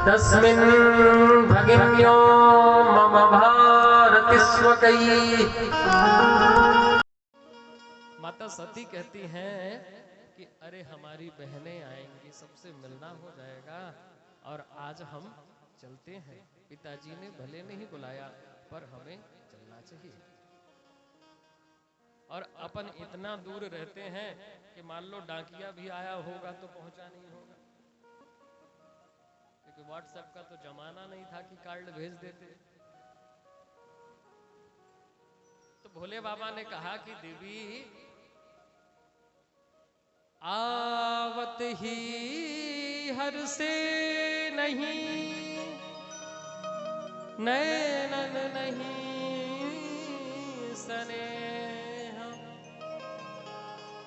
तस्मिन् भगिन्यो मम भारति स्वकैः। माता सती कहती हैं कि अरे हमारी बहनें आएंगी, सबसे मिलना हो जाएगा और आज हम चलते हैं। पिताजी ने भले नहीं बुलाया पर हमें चलना चाहिए। और अपन इतना दूर रहते हैं कि मान लो डाकिया भी आया होगा तो पहुंचा नहीं होगा, क्योंकि व्हाट्सएप का तो जमाना नहीं था कि कार्ड भेज देते। तो भोले बाबा ने कहा कि देवी आवत ही हर से नहीं, नैनन नहीं सने,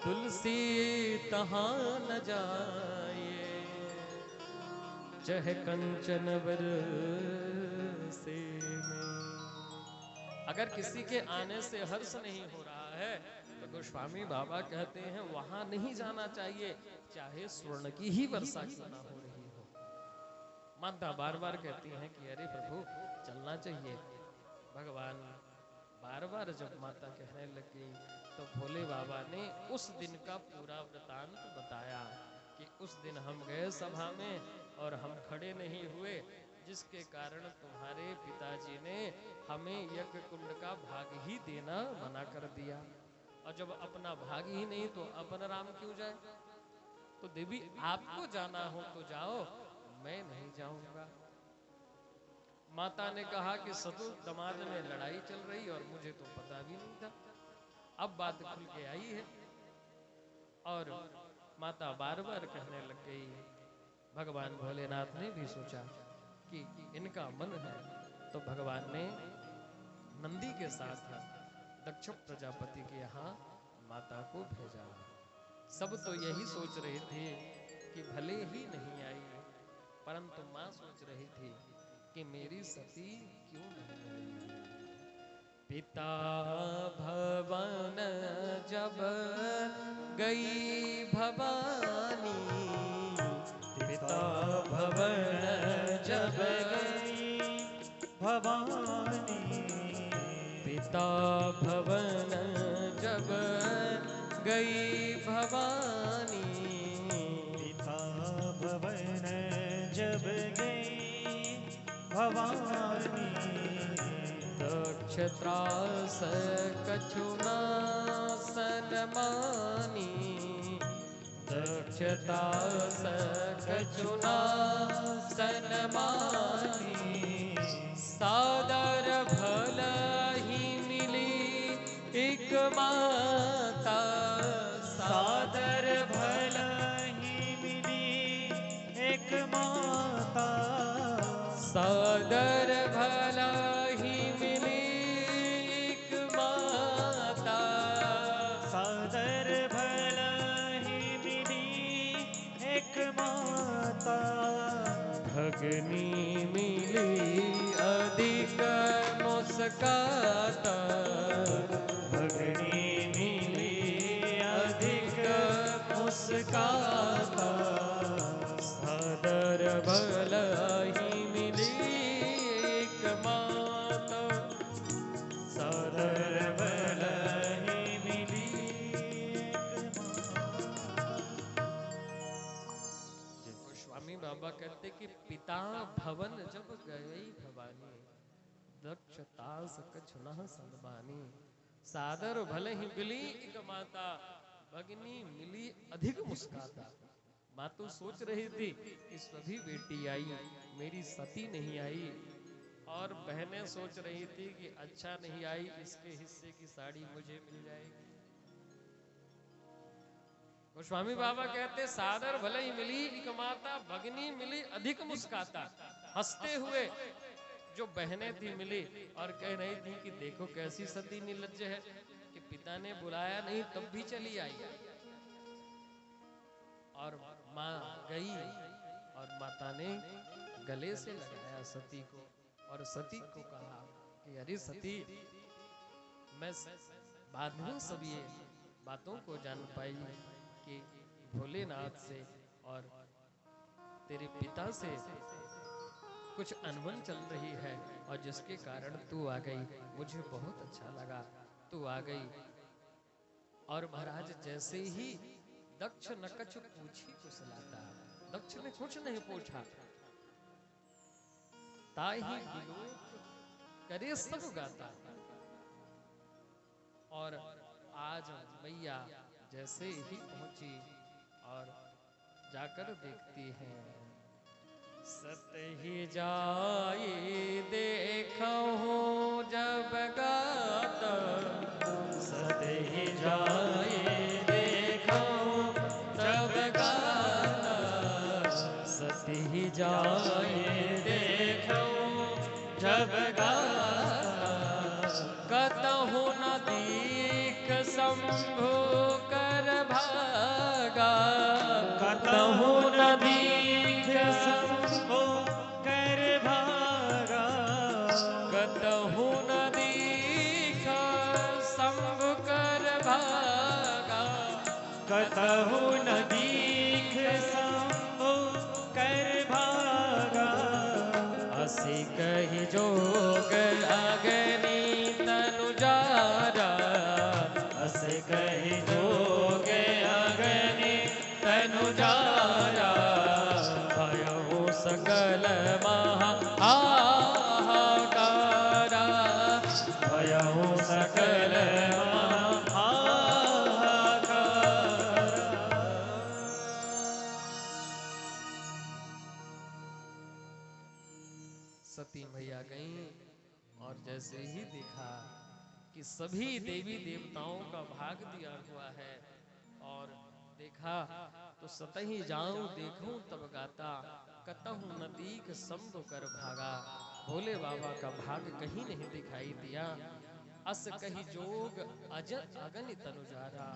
तुलसी तहाँ न जाए, चह कंचन बर से में। अगर किसी के आने से हर्ष नहीं हो रहा है तो गोस्वामी बाबा कहते हैं वहां नहीं जाना चाहिए, चाहे स्वर्ण की ही वर्षा क्यों ना हो रही हो। माता बार बार कहती हैं कि अरे प्रभु चलना चाहिए। भगवान बार बार जब माता कहने लगी तो भोले बाबा ने उस दिन का पूरा वृतांत बताया कि उस दिन हम गए सभा में और हम खड़े नहीं हुए, जिसके कारण तुम्हारे पिताजी ने हमें यज्ञ कुंड का भाग ही देना मना कर दिया। और जब अपना भाग ही नहीं तो अपन राम क्यों जाए। तो देवी आपको जाना हो तो जाओ, मैं नहीं जाऊंगा। माता ने कहा कि सतु दमाद में लड़ाई चल रही और मुझे तो पता भी नहीं था, अब बात खुल के आई है। और माता बार बार कहने लग गई। भगवान भोलेनाथ ने भी सोचा कि इनका मन है, तो भगवान ने नंदी के साथ दक्ष प्रजापति के यहाँ माता को भेजा। सब तो यही सोच रहे थे कि भले ही नहीं आई, परंतु माँ सोच रही थी कि मेरी सती क्यों नहीं आई। पिता भवन जब गई भवानी, पिता भवन जब गई भवानी, पिता भवन जब गई भवानी, पिता भवन जब गई भवानी, दक्षत्रास कछुना सनमानी, दक्षतास कछुना सनमानी, सादर भल ही मिली एक माता, सादर भल ही मिली एक माता, सादर भल ही मिली एक माता, सादर भल ही मिली एक माता, भगनी मिली अधिक मुस्काता, भगनी मिली अधिक मुस्काता, सादर भल ही मिली एक माता, सादर भल ही मिली एक गोस्वामी बाबा कहते कि पिता भवन जब गई भवानी, दक्षतास कछुना सनबानी, सादर भल ही मिली एक माता, भगनी मिली अधिक मुस्काता। माँ तो सोच रही थी कि सभी बेटी आई, मेरी सती नहीं आई। और बहनें सोच रही थी कि अच्छा नहीं आई, इसके हिस्से की साड़ी मुझे मिल जाएगी। गोस्वामी बाबा कहते सादर भले ही मिली एक माता, भगनी मिली अधिक मुस्काता। हंसते हुए जो बहनें थी मिली और कह रही थी कि देखो कैसी सती निर्लज्ज है कि पिता ने बुलाया नहीं तब भी चली आई। और माँ गई और माता ने गले से लगाया सती को और सती को कहा कि अरे सती, मैं बाद में सब ये बातों को जान पाई कि भोलेनाथ से और तेरे पिता से कुछ अनबन चल रही है और जिसके कारण तू आ गई, मुझे बहुत अच्छा लगा तू आ गई। और महाराज जैसे ही दक्ष न कछ पूछी कुशलाता, दक्ष ने कुछ नहीं पूछा, ताहि विलोक करे सब गाता। और आज मैया जैसे ही पहुंची और जाकर देखती हैं, सत ही जाए देखूं जब गाता, सत ही जाए देखूं जब गाता, सत ही जाए देखूं जब गाता, कतहु न दीख शंभु कर भागा, कतहु न दीख शंभु कर भागा, कतहु न दीख शंभु कर भागा, कतहु न दीख शंभु कर भागा, असी कही जोग अग्नि तनु जारा, अस कहि जोग अग्नि तनु जारा, भयउ सकल महा हाहाकारा, भयउ सकल सती मैया गई और जैसे ही देखा कि सभी देवी देवताओं का भाग दिया हुआ है और देखा तो सतही जाऊं देखूं तब गाता, कतहु न दीख शंभु कर भागा। भोले बाबा का भाग कहीं नहीं दिखाई दिया। अस कही जोग अगनि तनुजारा,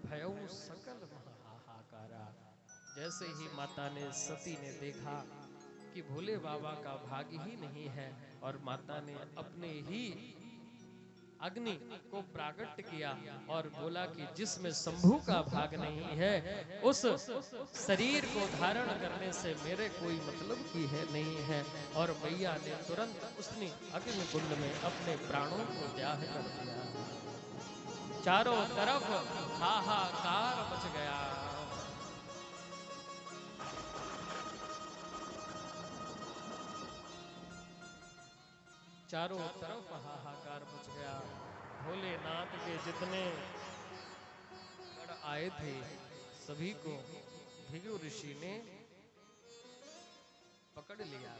भयउ सकल हाहाकारा। जैसे ही माता ने सती ने देखा कि भोले बाबा का भाग ही नहीं है और माता ने अपने ही अग्नि को प्राकट किया और बोला कि जिसमें शंभू का भाग नहीं है उस शरीर को धारण करने से मेरे कोई मतलब की है नहीं है। और मैया ने तुरंत उसने अग्नि कुंड में अपने प्राणों को त्याग कर दिया। चारों तरफ हाहाकार मच गया। चारों तरफ हाहाकार मच गया। भोलेनाथ के जितने गण आए थे सभी को भृगु ऋषि ने पकड़ लिया।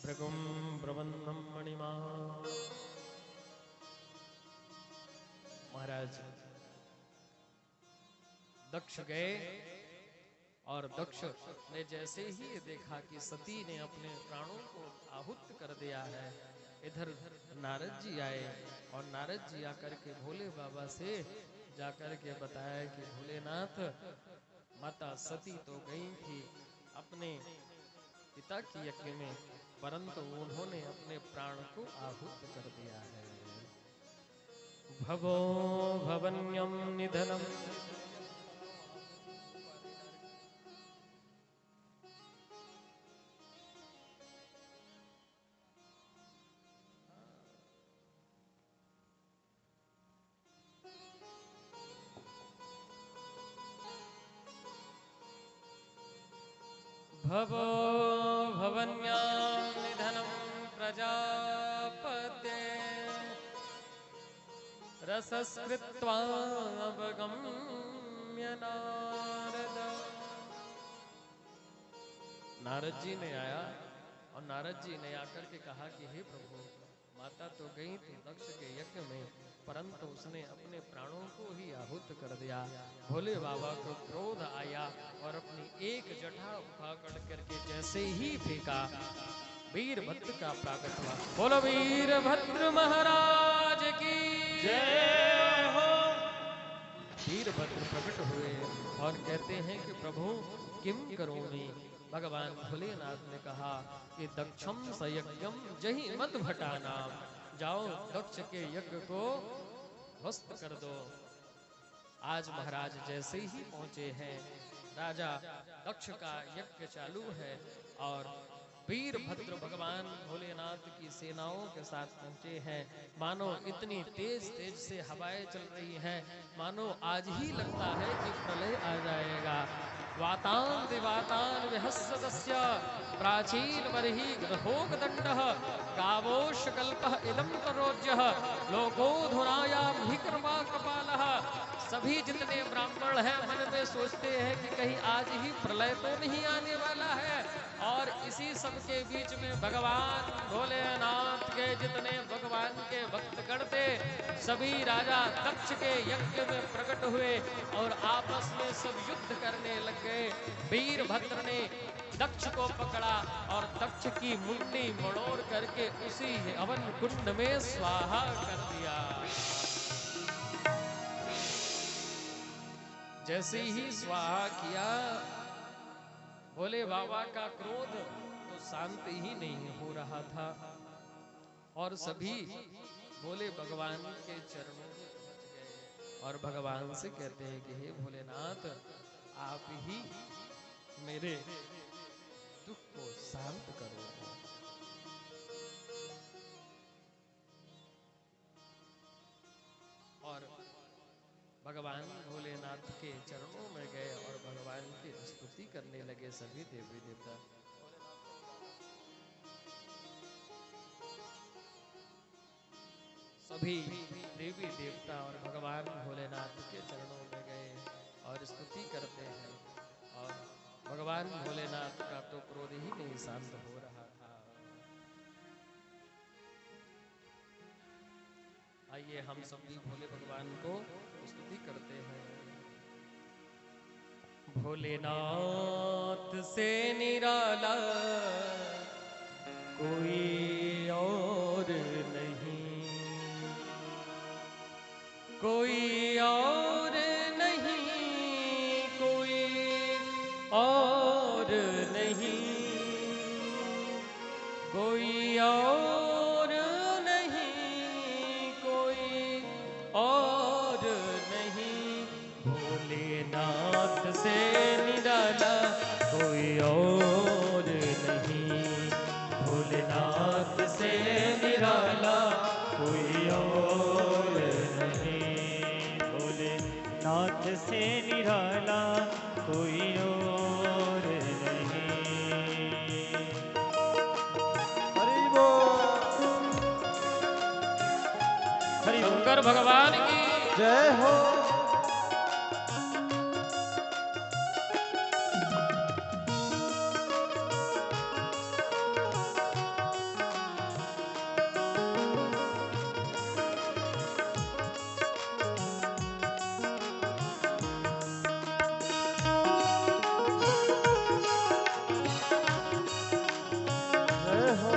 भृगुम प्रबंधम मणिमा। महाराज दक्ष गए और दक्ष ने जैसे ही ये देखा कि सती ने अपने प्राणों को आहुत कर दिया है, इधर नारद जी आए और नारद जी आकर के भोले बाबा से जाकर के बताया कि भोलेनाथ माता सती तो गई थी अपने पिता की यज्ञ में, परंतु उन्होंने अपने प्राण को आहुत कर दिया है। भवो भवन्यम निधनम। भवो भवन्यां निधनं प्रजापते रसस्कृत्वावगम्य नारद। नारद जी ने आया और नारद जी ने आकर के कहा कि हे प्रभु, माता तो गई थी दक्ष के यज्ञ में, परंतु उसने अपने प्राणों को ही आहुत कर दिया। भोले बाबा को क्रोध आया और अपनी एक जटा उठा करके जैसे ही फेंका, वीरभद्र का प्राकट हुआ। बोलो वीरभद्र महाराज की जय हो। वीरभद्र प्रकट हुए और कहते हैं कि प्रभु किम करोमि। भगवान भोलेनाथ ने कहा कि दक्षम सयज्ञम जहि मत भटा नाम, जाओ दक्ष के यज्ञ को ध्वस्त कर दो। आज महाराज जैसे ही पहुंचे हैं, राजा दक्ष का यज्ञ चालू है और वीरभद्र भगवान भोलेनाथ की सेनाओं के साथ पहुंचे हैं। मानो इतनी तेज तेज से हवाएं चल रही हैं, मानो आज ही लगता है कि प्रलय आ जाएगा। वातान दिवातान विहस्सदस्य प्राचीन बर्हि ग्रहोग दंडः गावोश कल्पः इदं तरोज्यः लोकोधुरायां हि कर्मा कपालः। सभी जितने ब्राह्मण हैं मन में सोचते हैं कि कहीं आज ही प्रलय तो नहीं आने वाला है, और इसी सब के बीच में भगवान भोलेनाथ के जितने भगवान के भक्तगण थे सभी राजा दक्ष के यज्ञ में प्रकट हुए और आपस में सब युद्ध करने लग गए। वीरभद्र ने दक्ष को पकड़ा और दक्ष की मुंडी मड़ोड़ करके उसी हवन कुंड में स्वाहा कर दिया। जैसे ही स्वाहा किया, भोले बाबा का क्रोध तो शांत ही नहीं हो रहा था और सभी भोले भगवान के चरणों में पहुंच गए और भगवान से कहते हैं कि हे भोलेनाथ, आप ही मेरे दुख को शांत करो। और भगवान भोलेनाथ के चरणों में गए और भगवान की स्तुति करने लगे सभी देवी देवता। सभी देवी देवता और भगवान भोलेनाथ के चरणों में गए और स्तुति करते हैं और भगवान भोलेनाथ का तो क्रोध ही नहीं शांत हो रहा था। आइए हम सब भी भोले भगवान को स्तुति करते हैं। भोलेनाथ से निराला कोई और नहीं, कोई और नहीं, कोई और नहीं, कोई और नहीं, कोई और नहीं। भोलेनाथ से निराला कोई और नहीं, भोलेनाथ से निराला कोई और नहीं, भोलेनाथ से निराला कोई और नहीं। हरि बोल। हरि बोल। शंकर भगवान की जय हो। जय हो।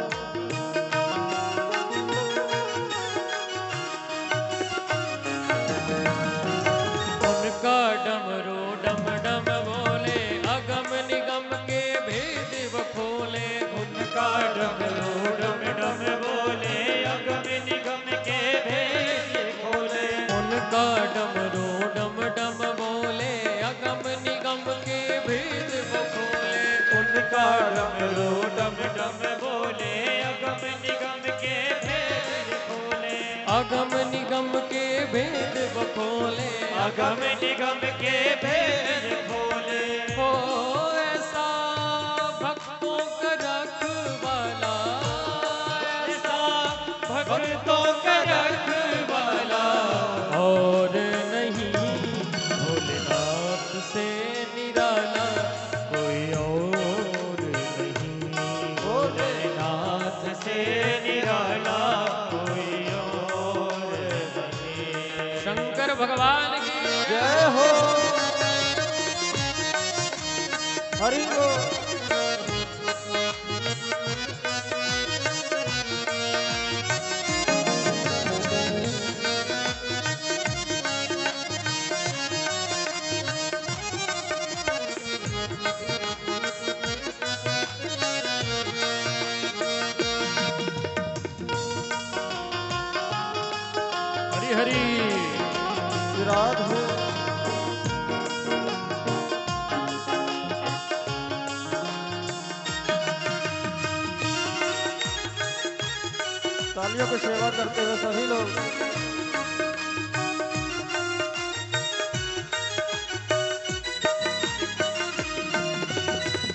उनका डमरू डम डम बोले अगम निगम के भेद बखोले। उनका डमरू डम डम बोले अगम निगम के भेद खोले। उनका डमरू डम डम बोले अगम निगम के भेद बखोले। उनका डमरू डम डम बोले अगम निगम के भेद खोले। अगम निगम के भेद बखोले। अगम निगम के भेद खोले। हो ऐसा भक्तों का रखवाला, ऐसा भक्तों का रखवाला और नहीं भोलेनाथ से निराला कोई और नहीं, भोलेनाथ से निराला कोई और नहीं। शंकर भगवान की जय हो। हरि बोल। हरि हरि राधे। तालियों की सेवा करते हुए सभी लोग।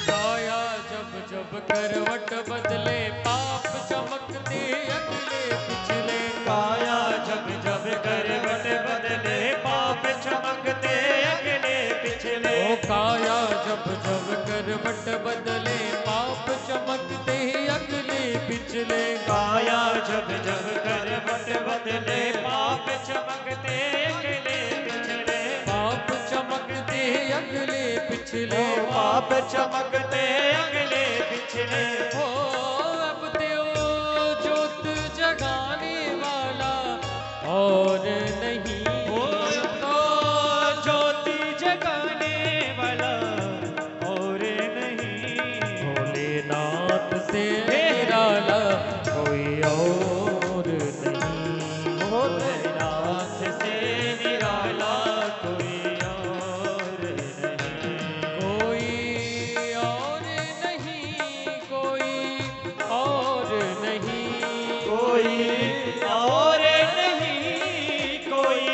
काया जब जब करवट बदले पाप चमकते अगले पिछले। काया जब जब करवट बदले पाप चमकते अगले पिछले। ओ काया जब जब करवट बदले पाप चमकते अगले पिछले। काया जब जब करवट बदले पाप चमकते अगले पिछले। पाप चमकते अगले पिछले। पाप चमकते अगले पिछले। ओ अब त्यो ज्योत जगाने वाला और नहीं। ओ तो ज्योति जगाने वाला और नहीं। भोलेनाथ से निराला कोई और नहीं। भोलेनाथ से निराला कोई और नहीं। कोई और नहीं, कोई और नहीं। कोई और नहीं, कोई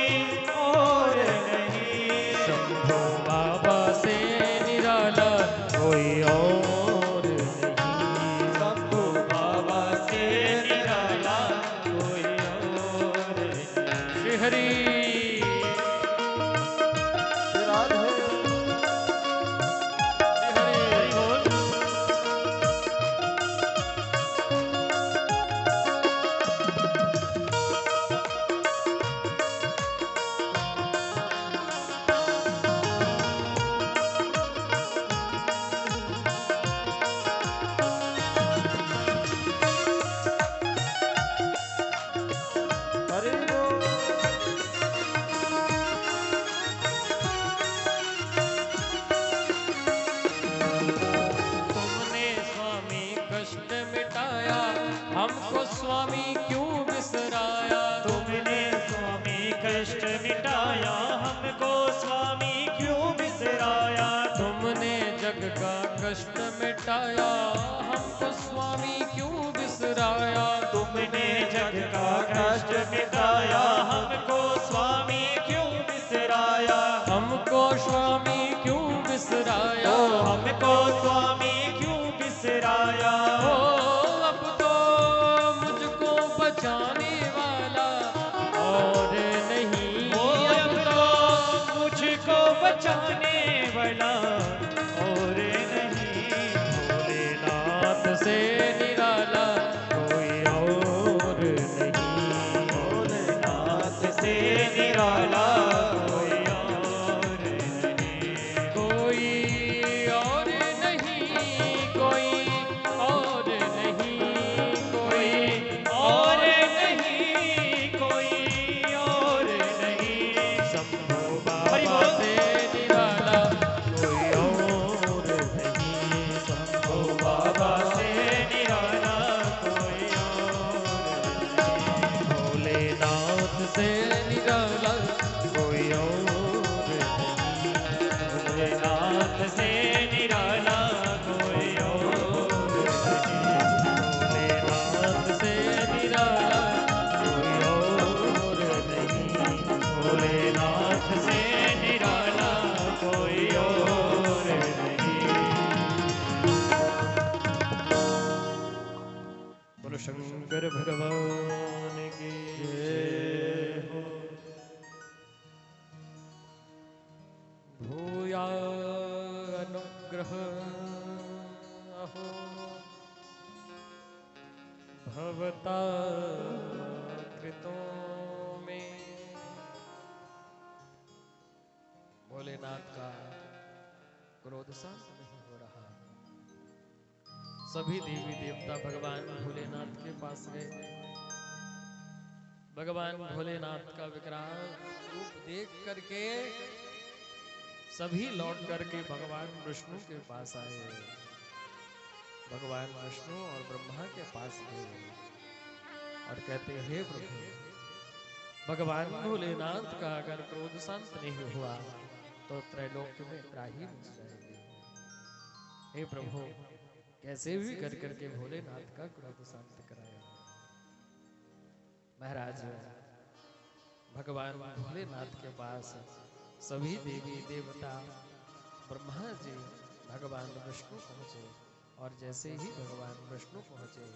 और नहीं। शंभो बाबा से निराला कोई और नहीं। शंभू बाबा से निराला कोई और नहीं। श्री हरि विराज है। श्री हरि बोल। हरि बोल। तुमने स्वामी कष्ट मिटाया, हमको स्वामी क्यों बिसराया। तुमने स्वामी कष्ट मिटाया, हमको स्वामी क्यों बिसराया। तुमने जग का कष्ट मिटाया, हमको स्वामी क्यों बिसराया। तुमने जग का कष्ट मिटाया, हमको स्वामी क्यों बिसराया। हमको स्वामी क्यों बिसराया। हमको स्वामी क्यों बिसराया। ओ अब तो मुझको बचाने वाला और नहीं। ओ अब तो मुझको बचाने वाला और नहीं। भोलेनाथ से निराला कोई और नहीं। भोलेनाथ से निराला कोई और नहीं। कोई और नहीं, कोई और नहीं। कोई और नहीं, कोई और नहीं। शंभो हरि बाबा बोल। से निराला कोई और नहीं। शंभो ओ बाबा से निराला कोई और नहीं। भोलेनाथ से निराला कोई और नहीं। भोलेनाथ से निराला कोई और नहीं। भोलेनाथ से निराला कोई और नहीं। भोलेनाथ से निराला कोई और नहीं। बोलो शंकर भगवान की जय हो। भूया अनुग्रह अहो भवता कृतों में। भोलेनाथ का क्रोध शांत नहीं हो रहा। सभी देवी देवता भगवान भोलेनाथ के पास गए। भगवान भोलेनाथ का विकराल रूप देख करके सभी लौट करके भगवान विष्णु के पास आए। भगवान विष्णु और ब्रह्मा के पास गए और कहते हे प्रभु, भगवान भोलेनाथ का अगर क्रोध शांत नहीं हुआ तो त्रैलोक्य में त्राही मच जाएगी। हे प्रभु, कैसे भी कर करके भोलेनाथ का क्रोध शांत कराया। महाराज भगवान भोलेनाथ के पास सभी देवी देवता ब्रह्मा जी भगवान विष्णु पहुंचे। और जैसे ही भगवान विष्णु पहुंचे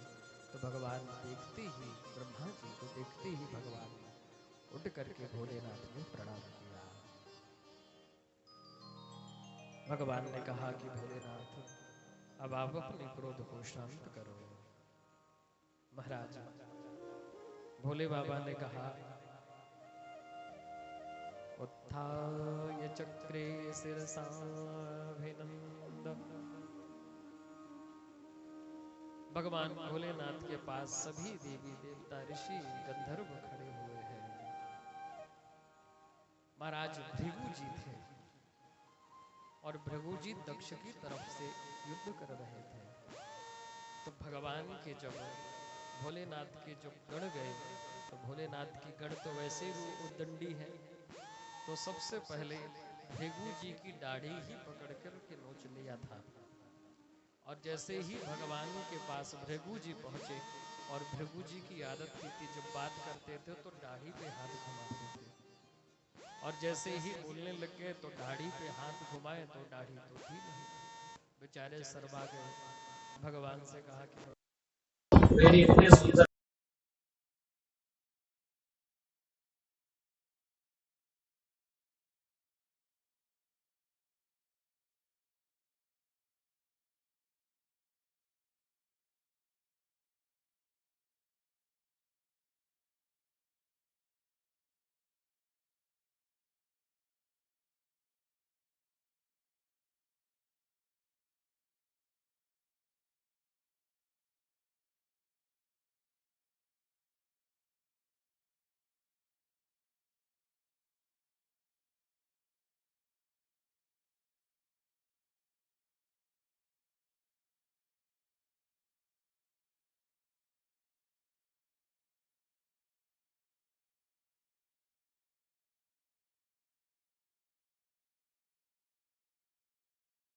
तो भगवान देखते ही ब्रह्मा जी को देखते ही भगवान उठ करके भोलेनाथ ने प्रणाम किया। भगवान ने कहा कि भोलेनाथ अब आप अपने क्रोध को शांत करो। महाराज भोले बाबा ने कहा उत्थाय चक्रे शिरसाभिनंद। भगवान भोलेनाथ के पास सभी देवी देवता ऋषि गंधर्व खड़े हुए हैं। महाराज भृगु जी थे और भृगु जी दक्ष की तरफ से युद्ध कर रहे थे। तो भगवान के जब भोलेनाथ के जो गण गए तो भोलेनाथ की गण तो वैसे ही उद्दंडी है। तो सबसे पहले भृगु जी की दाढ़ी ही पकड़ कर के नोच लिया था। और जैसे ही भगवान के पास भृगु जी पहुंचे और भृगु जी की आदत की थी जब बात करते थे तो दाढ़ी पे हाथ घुमाते थे। और जैसे ही बोलने लग गए तो दाढ़ी पे हाथ घुमाए तो दाढ़ी तो थी नहीं। बेचारे शर्मा गए। भगवान से कहा कि मेरी इतनी सुंदर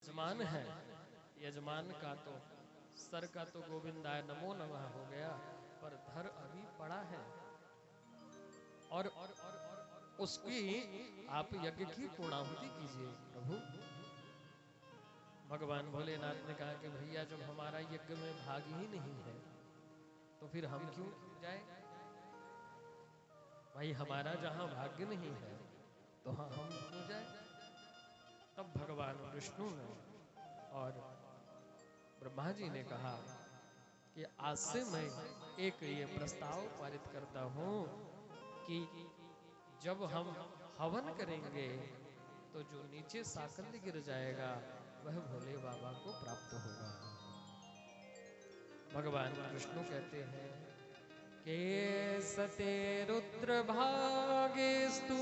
यजमान है, यजमान का तो सर का तो गोविंदाय नमो नमः हो गया, पर धर अभी पड़ा है। और उसकी आप यज्ञ की पूर्णाहुति कीजिए प्रभु। भगवान भोलेनाथ ने कहा कि भैया जब हमारा यज्ञ में भाग ही नहीं है तो फिर हम क्यों जाए। भाई हमारा जहां भाग्य नहीं है तो हाँ हम क्यों जाए। तब भगवान विष्णु ने और ब्रह्मा जी ने कहा कि आज से मैं एक ये प्रस्ताव पारित करता हूं कि जब हम हवन करेंगे तो जो नीचे साकल्य गिर जाएगा वह भोले बाबा को प्राप्त होगा। भगवान विष्णु कहते हैं के सते रुद्र भागेस्तु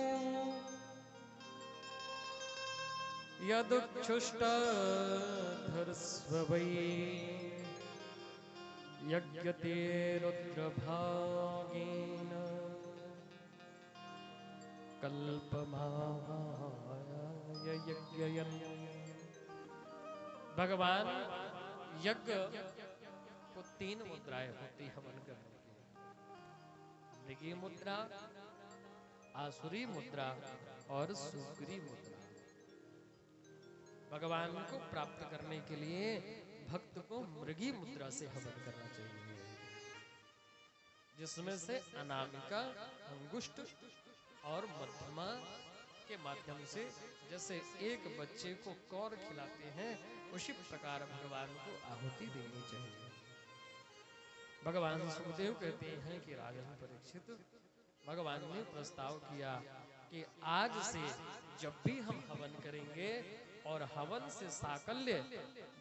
यदुच्छुष्ट धर्स्व वै यज्ञते रुद्र भागेन कल्पमाय यज्ञयन्। भगवान यज्ञ को 3 मुद्राएं होती हवन करने की। मृगी मुद्रा, आसुरी मुद्रा और सुग्री मुद्रा। भगवान को प्राप्त करने के लिए भक्त को मृगी मुद्रा से हवन करना चाहिए, जिसमें से अनामिका, अंगुष्ठ और मध्यमा के माध्यम से जैसे एक बच्चे को कौर खिलाते हैं उसी प्रकार भगवान को आहुति देनी चाहिए। भगवान सुखदेव कहते हैं कि राजन परीक्षित, भगवान ने प्रस्ताव किया कि आज से जब भी हम हवन करेंगे और हवन से साकल्य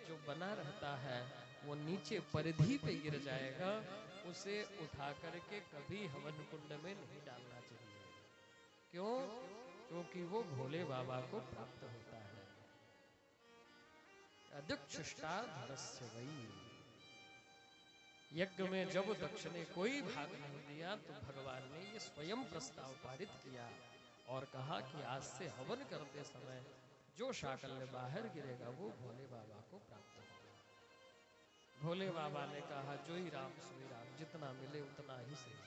जो बना रहता है वो नीचे परिधि पे गिर जाएगा, उसे उठा करके कभी हवन कुंड में नहीं डालना चाहिए। क्यों? क्योंकि वो भोले बाबा को प्राप्त होता है। अदक्षुष्टा धरस्य वै। यज्ञ में जब दक्ष ने कोई भाग नहीं दिया तो भगवान ने ये स्वयं प्रस्ताव पारित किया और कहा कि आज से हवन करते समय जो शाकल्य बाहर गिरेगा वो भोले बाबा को प्राप्त होगा। भोले बाबा ने कहा जो ही राम सोई राम, जितना मिले उतना ही सही।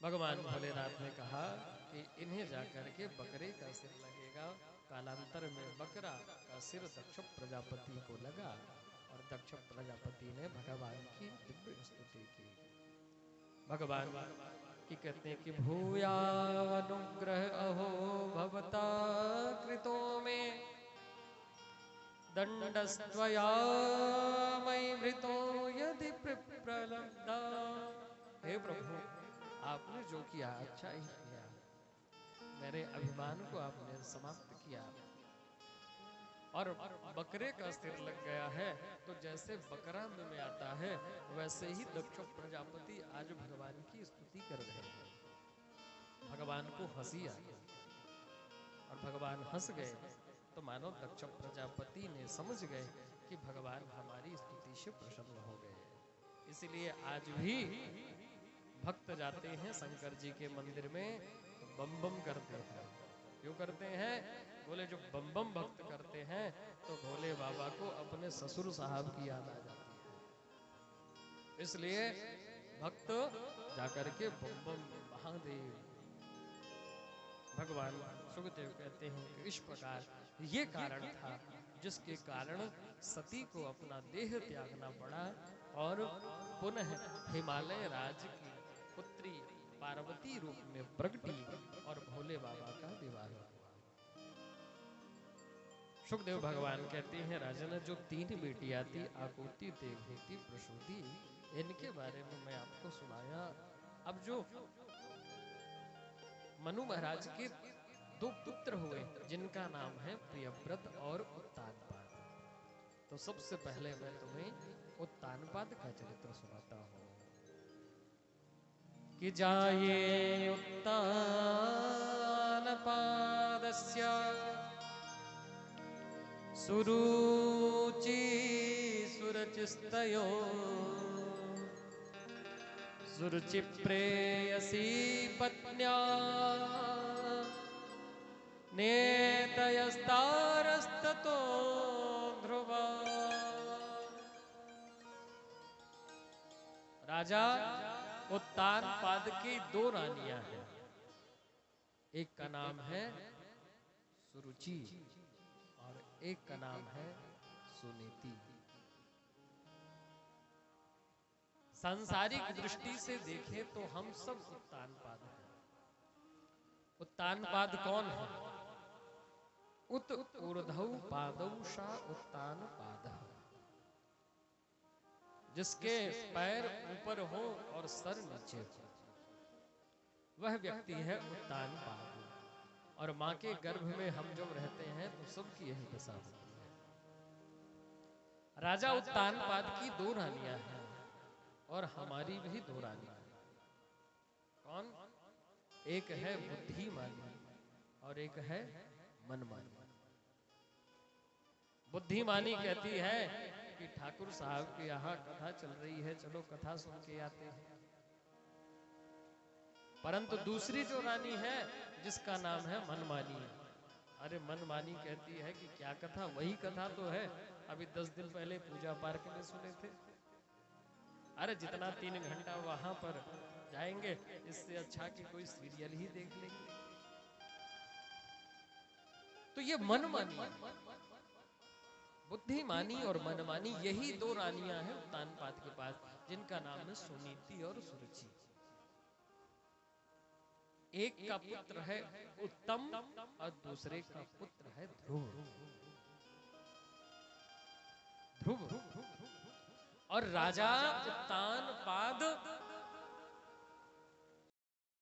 भगवान भोलेनाथ ने कहा कि इन्हें जाकर के बकरे का सिर लगेगा। कालांतर में बकरा का सिर दक्ष प्रजापति को लगा और दक्ष प्रजापति ने भगवान की दिव्य स्तुति की। भगवान की कहते हैं कि भूयानुग्रह अहो भवता कृतो में दंडस्त्वया मयि भृतो यदि प्रलब्धा। हे प्रभु, आपने जो किया अच्छा ही किया, मेरे अभिमान को आपने समाप्त किया और बकरे का सिर लग गया है। तो जैसे बकरा में आता है वैसे ही दक्ष प्रजापति आज भगवान की स्तुति कर रहे हैं। भगवान को हंसी आ गई और भगवान हंस गए तो मानो दक्ष प्रजापति ने समझ गए कि भगवान हमारी स्तुति से प्रसन्न हो गए। इसलिए आज भी भक्त जाते हैं शंकर जी के मंदिर में तो बम बम करते हैं। क्यों करते हैं? बोले जो बम बम भक्त करते हैं तो भोले बाबा को अपने ससुर साहब की याद आ जाती है। इसलिए भक्त जाकर के बम बम महादेव। भगवान सुखदेव कहते हैं कि इस प्रकार ये कारण था जिसके कारण सती को अपना देह त्यागना पड़ा और पुनः हिमालय राज्य की पुत्री पार्वती रूप में प्रगटी और भोले बाबा का विवाह हुआ। सुखदेव भगवान कहते हैं राजन, जो 3 बेटियां थी आकुति, देवहूति, प्रसूति, इनके बारे में मैं आपको सुनाया। अब जो मनु महाराज के 2 पुत्र हुए जिनका नाम है प्रियव्रत और उत्तानपाद, तो सबसे पहले मैं तुम्हें उत्तानपाद का चरित्र सुनाता हूं कि जाये उत्तानपादस्य सुरुचि सुरचिस्तयो सुरुचि प्रेयसी पत्न्या नेतयस्तारस्ततो ध्रुवा। राजा उत्तानपाद की 2 रानियां हैं। एक का नाम है सुरुचि और एक का नाम है सुनीति। सांसारिक दृष्टि से देखें तो हम सब उत्तानपाद हैं। उत्तानपाद कौन है? उत ऊर्ध्व पादौ सा उत्तानपादः, जिसके पैर ऊपर हो और सर नीचे हो, वह व्यक्ति है उत्तानपाद। और मां के गर्भ में हम जब रहते हैं तो सबकी यही दशा होती है। राजा उत्तानपाद की 2 रानियां हैं और हमारी भी 2 रानियां। कौन? एक है बुद्धिमानी और एक है मनमानी। बुद्धिमानी कहती है कि ठाकुर साहब के यहाँ कथा चल रही है, चलो कथा सुन के आते हैं। परंतु दूसरी जो रानी है जिसका नाम है मनमानी, अरे मनमानी कहती है कि क्या कथा, वही कथा तो है अभी 10 दिन पहले पूजा पार्क में सुने थे। अरे जितना 3 घंटा वहां पर जाएंगे इससे अच्छा कि कोई सीरियल ही देख लेंगे। तो ये मनमानी, बुद्धिमानी और मनमानी, यही 2 रानियां हैं उत्तानपाद के पास, जिनका नाम है सुनीति और सुरुचि। एक का पुत्र है उत्तम और दूसरे का पुत्र है ध्रुव। ध्रुव और राजा उत्तानपाद